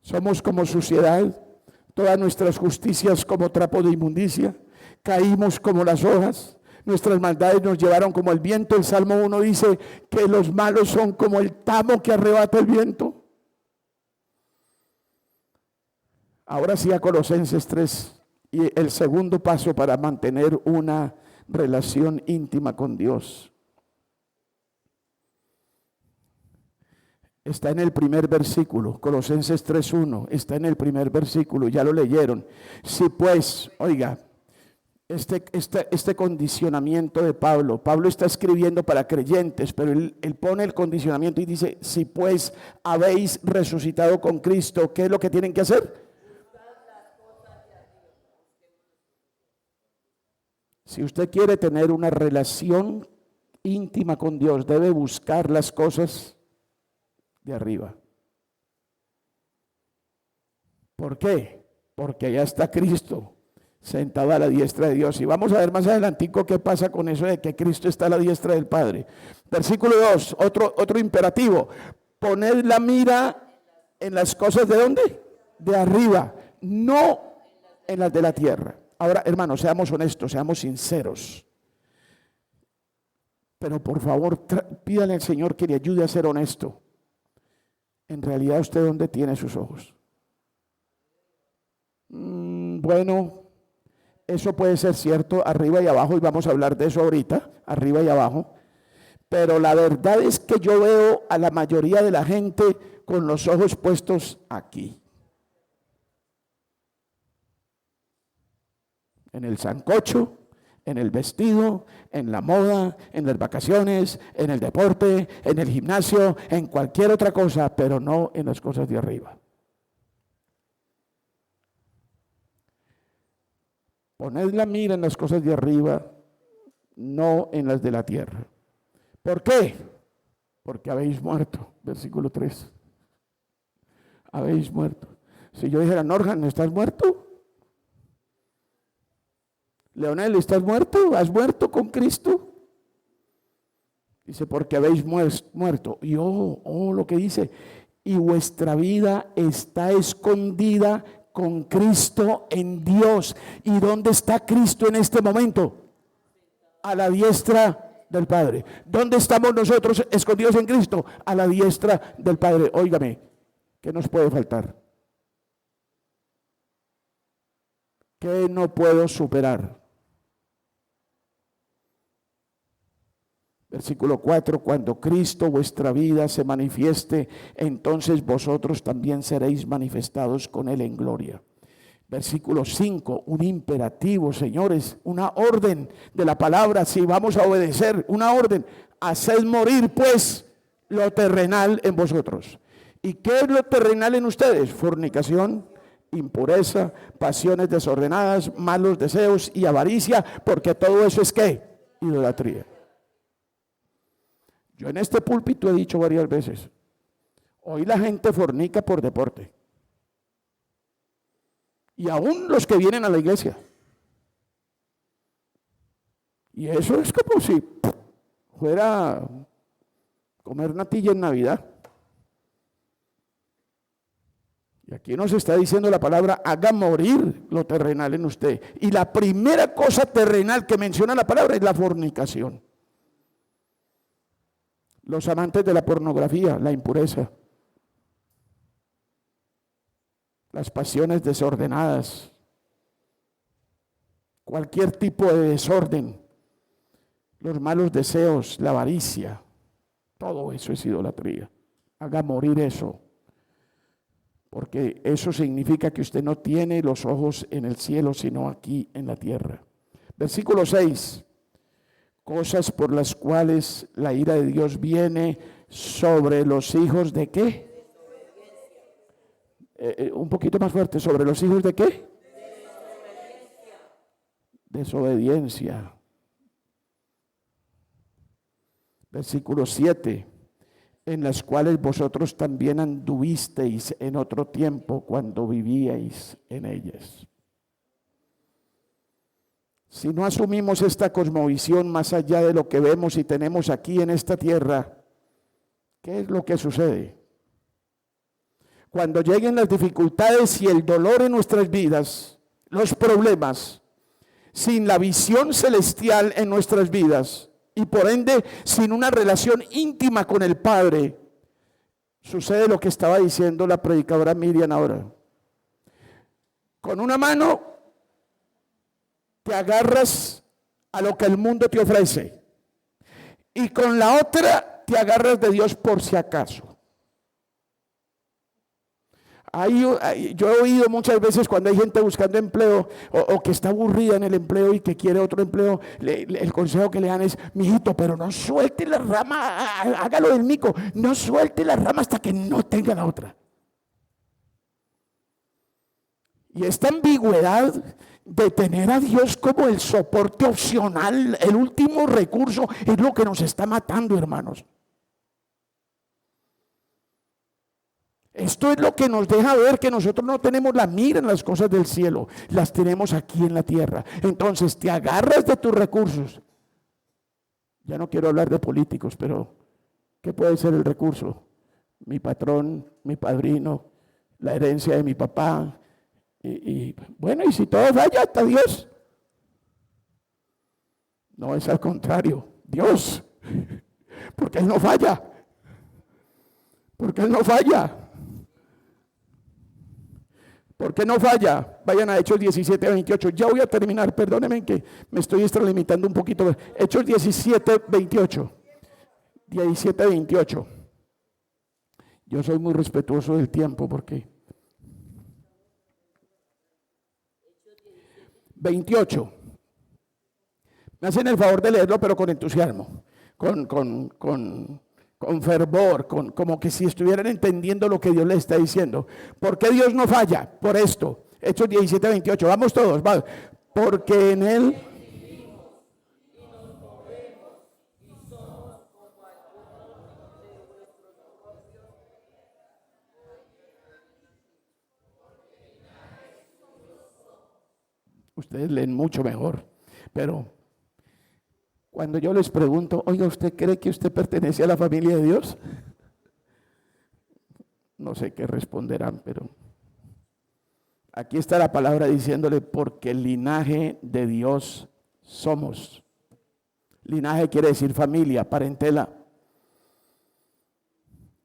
Somos como suciedad, todas nuestras justicias como trapo de inmundicia, caímos como las hojas, nuestras maldades nos llevaron como el viento. El Salmo 1 dice que los malos son como el tamo que arrebata el viento. Ahora sí a Colosenses 3, y el segundo paso para mantener una relación íntima con Dios. Está en el primer versículo, Colosenses 3:1, está en el primer versículo, ya lo leyeron. Si pues, oiga, este condicionamiento de Pablo está escribiendo para creyentes, pero él pone el condicionamiento y dice, si pues habéis resucitado con Cristo, ¿qué es lo que tienen que hacer? Si usted quiere tener una relación íntima con Dios, debe buscar las cosas de arriba. ¿Por qué? Porque allá está Cristo sentado a la diestra de Dios. Y vamos a ver más adelantico qué pasa con eso de que Cristo está a la diestra del Padre. Versículo 2, otro imperativo. Poned la mira en las cosas ¿de dónde? De arriba, no en las de la tierra. Ahora, hermanos, seamos honestos, seamos sinceros. Pero por favor, pídale al Señor que le ayude a ser honesto. En realidad, ¿usted dónde tiene sus ojos? Bueno, eso puede ser cierto, arriba y abajo, y vamos a hablar de eso ahorita, arriba y abajo. Pero la verdad es que yo veo a la mayoría de la gente con los ojos puestos aquí. En el sancocho, en el vestido, en la moda, en las vacaciones, en el deporte, en el gimnasio, en cualquier otra cosa, pero no en las cosas de arriba. Poned la mira en las cosas de arriba, no en las de la tierra. ¿Por qué? Porque habéis muerto. Versículo 3. Habéis muerto. Si yo dijera, Norjan, ¿estás muerto? Leonel, ¿estás muerto? ¿Has muerto con Cristo? Dice, porque habéis muerto. Y lo que dice, y vuestra vida está escondida con Cristo en Dios. ¿Y dónde está Cristo en este momento? A la diestra del Padre. ¿Dónde estamos nosotros escondidos en Cristo? A la diestra del Padre. Óigame, ¿qué nos puede faltar? ¿Qué no puedo superar? Versículo 4, cuando Cristo vuestra vida se manifieste, entonces vosotros también seréis manifestados con Él en gloria. Versículo 5, un imperativo, señores, una orden de la palabra, si vamos a obedecer, una orden, haced morir pues lo terrenal en vosotros. ¿Y qué es lo terrenal en ustedes? Fornicación, impureza, pasiones desordenadas, malos deseos y avaricia, porque todo eso es ¿qué? Idolatría. Yo en este púlpito he dicho varias veces, hoy la gente fornica por deporte. Y aún los que vienen a la iglesia. Y eso es como si fuera comer natilla en Navidad. Y aquí nos está diciendo la palabra, haga morir lo terrenal en usted. Y la primera cosa terrenal que menciona la palabra es la fornicación. Los amantes de la pornografía, la impureza, las pasiones desordenadas, cualquier tipo de desorden, los malos deseos, la avaricia, todo eso es idolatría. Haga morir eso, porque eso significa que usted no tiene los ojos en el cielo, sino aquí en la tierra. Versículo 6. cosas por las cuales la ira de Dios viene sobre los hijos de qué. Un poquito más fuerte, sobre los hijos de qué. Desobediencia. Versículo 7. En las cuales vosotros también anduvisteis en otro tiempo cuando vivíais en ellas. Si no asumimos esta cosmovisión más allá de lo que vemos y tenemos aquí en esta tierra, ¿qué es lo que sucede? Cuando lleguen las dificultades y el dolor en nuestras vidas, los problemas, sin la visión celestial en nuestras vidas y por ende sin una relación íntima con el Padre, sucede lo que estaba diciendo la predicadora Miriam ahora. Con una mano te agarras a lo que el mundo te ofrece y con la otra te agarras de Dios por si acaso. Yo he oído muchas veces cuando hay gente buscando empleo o que está aburrida en el empleo y que quiere otro empleo, el consejo que le dan es: mijito, pero no suelte la rama, hágalo del mico, no suelte la rama hasta que no tenga la otra. Y esta ambigüedad de tener a Dios como el soporte opcional, el último recurso, es lo que nos está matando, hermanos. Esto es lo que nos deja ver que nosotros no tenemos la mira en las cosas del cielo, las tenemos aquí en la tierra. Entonces te agarras de tus recursos. Ya no quiero hablar de políticos, pero ¿qué puede ser el recurso? Mi patrón, mi padrino, la herencia de mi papá. Y bueno, y si todo falla, hasta Dios. No, es al contrario, Dios, porque Él no falla. Porque Él no falla. ¿Por qué no falla? Vayan a Hechos 17, 28. Ya voy a terminar, perdónenme que me estoy extralimitando un poquito. Hechos 17, 28. 17, 28. Yo soy muy respetuoso del tiempo porque 28. Me hacen el favor de leerlo, pero con entusiasmo, con fervor, como que si estuvieran entendiendo lo que Dios les está diciendo. ¿Por qué Dios no falla? Por esto. Hechos 17, 28. Vamos todos. Va. Porque en Él ustedes leen mucho mejor, pero cuando yo les pregunto: oiga, ¿usted cree que usted pertenece a la familia de Dios? No sé qué responderán, pero aquí está la palabra diciéndole: porque el linaje de Dios somos. Linaje quiere decir familia, parentela.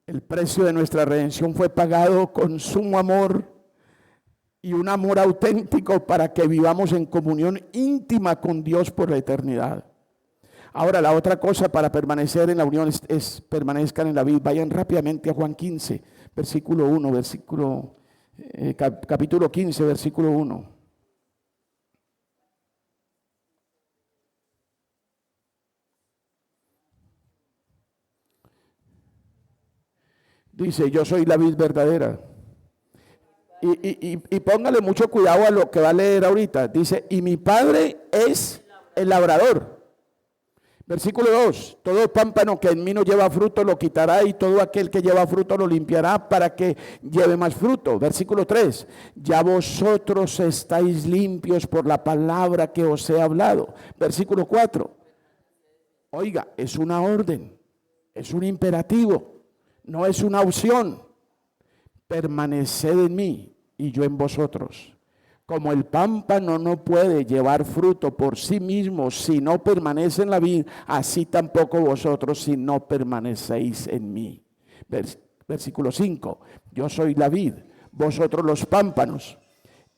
El precio de nuestra redención fue pagado con sumo amor y un amor auténtico para que vivamos en comunión íntima con Dios por la eternidad. Ahora, la otra cosa para permanecer en la unión es permanezcan en la vida. Vayan rápidamente a Juan 15, versículo 1, capítulo 15, versículo 1. Dice: yo soy la vid verdadera. Y póngale mucho cuidado a lo que va a leer ahorita. Dice: y mi Padre es el labrador. Versículo 2: todo pámpano que en mí no lleva fruto lo quitará, y todo aquel que lleva fruto lo limpiará para que lleve más fruto. Versículo 3: ya vosotros estáis limpios por la palabra que os he hablado. Versículo 4: oiga, es una orden, es un imperativo, no es una opción. Permaneced en mí y yo en vosotros. Como el pámpano no puede llevar fruto por sí mismo si no permanece en la vid, así tampoco vosotros si no permanecéis en mí. Versículo 5: yo soy la vid, vosotros los pámpanos.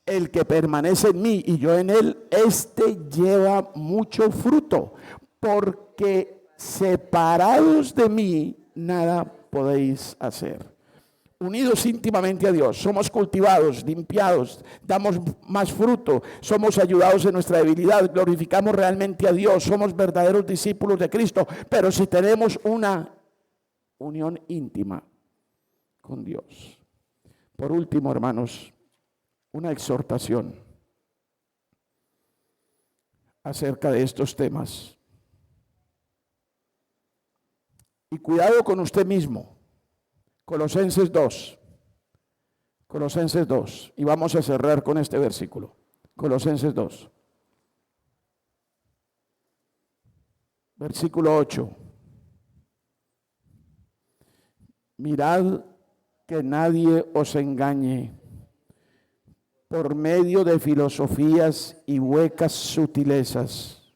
El que permanece en mí y yo en él, este lleva mucho fruto, porque separados de mí nada podéis hacer. unidos íntimamente a Dios, somos cultivados, limpiados, damos más fruto, somos ayudados en nuestra debilidad, glorificamos realmente a Dios, somos verdaderos discípulos de Cristo, pero si tenemos una unión íntima con Dios. Por último, hermanos, una exhortación acerca de estos temas. Y cuidado con usted mismo. Colosenses 2. Colosenses 2. Y vamos a cerrar con este versículo. Colosenses 2. Versículo 8. Mirad que nadie os engañe por medio de filosofías y huecas sutilezas,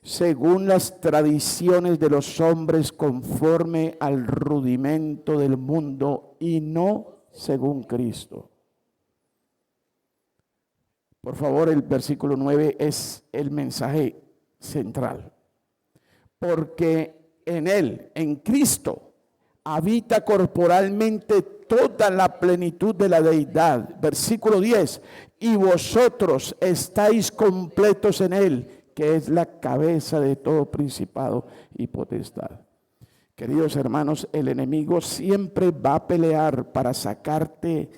según las tradiciones de los hombres conforme al rudimento del mundo y no según Cristo. Por favor, el versículo 9 es el mensaje central. Porque en Él, en Cristo, habita corporalmente toda la plenitud de la deidad. Versículo 10, y vosotros estáis completos en Él, que es la cabeza de todo principado y potestad. Queridos hermanos, el enemigo siempre va a pelear para sacarte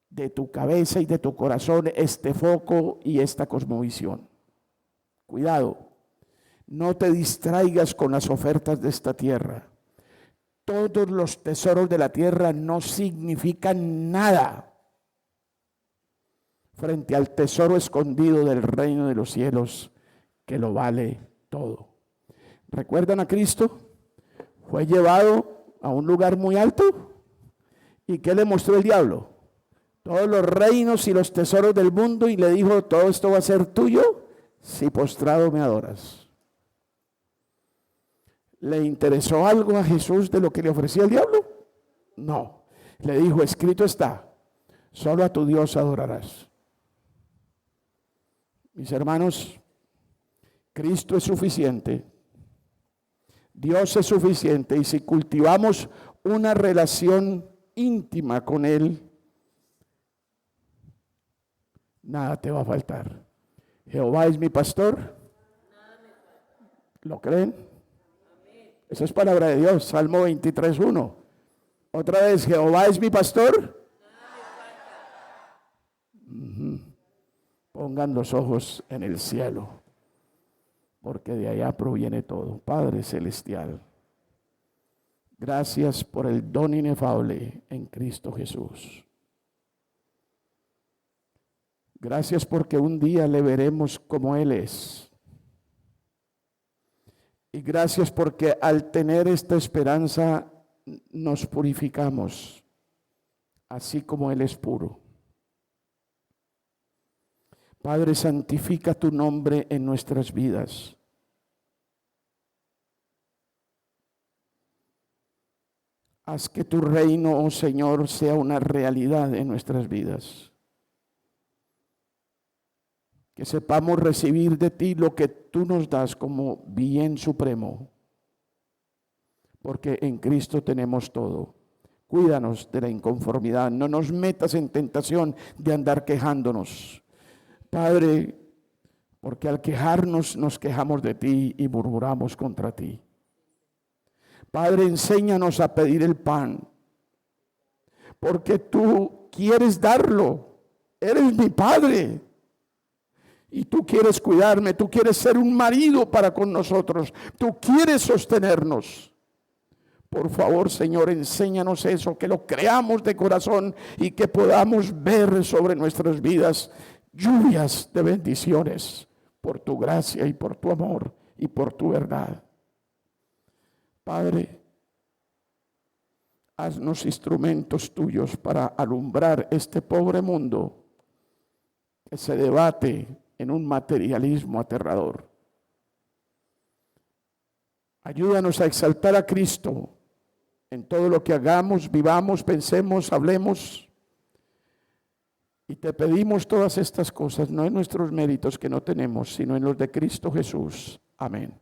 de tu cabeza y de tu corazón este foco y esta cosmovisión. Cuidado, no te distraigas con las ofertas de esta tierra. Todos los tesoros de la tierra no significan nada frente al tesoro escondido del reino de los cielos, que lo vale todo. ¿Recuerdan a Cristo? Fue llevado a un lugar muy alto. ¿Y qué le mostró el diablo? Todos los reinos y los tesoros del mundo, y le dijo: todo esto va a ser tuyo si postrado me adoras. ¿Le interesó algo a Jesús de lo que le ofrecía el diablo? No. Le dijo: escrito está, solo a tu Dios adorarás. Mis hermanos, Cristo es suficiente, Dios es suficiente, y si cultivamos una relación íntima con Él, nada te va a faltar. Jehová es mi pastor. ¿Lo creen? Eso es palabra de Dios, Salmo 23:1. Otra vez, Jehová es mi pastor. Pongan los ojos en el cielo, porque de allá proviene todo. Padre celestial, gracias por el don inefable en Cristo Jesús. Gracias porque un día le veremos como Él es. Y gracias porque al tener esta esperanza nos purificamos, así como Él es puro. Padre, santifica tu nombre en nuestras vidas. Haz que tu reino, oh Señor, sea una realidad en nuestras vidas. Que sepamos recibir de ti lo que tú nos das como bien supremo. Porque en Cristo tenemos todo. Cuídanos de la inconformidad. No nos metas en tentación de andar quejándonos. Padre, porque al quejarnos nos quejamos de ti y murmuramos contra ti. Padre, enséñanos a pedir el pan, porque tú quieres darlo. Eres mi Padre y tú quieres cuidarme, tú quieres ser un marido para con nosotros, tú quieres sostenernos. Por favor, Señor, enséñanos eso, que lo creamos de corazón y que podamos ver sobre nuestras vidas lluvias de bendiciones por tu gracia y por tu amor y por tu verdad. Padre, haznos instrumentos tuyos para alumbrar este pobre mundo que se debate en un materialismo aterrador. Ayúdanos a exaltar a Cristo en todo lo que hagamos, vivamos, pensemos, hablemos. Y te pedimos todas estas cosas, no en nuestros méritos que no tenemos, sino en los de Cristo Jesús. Amén.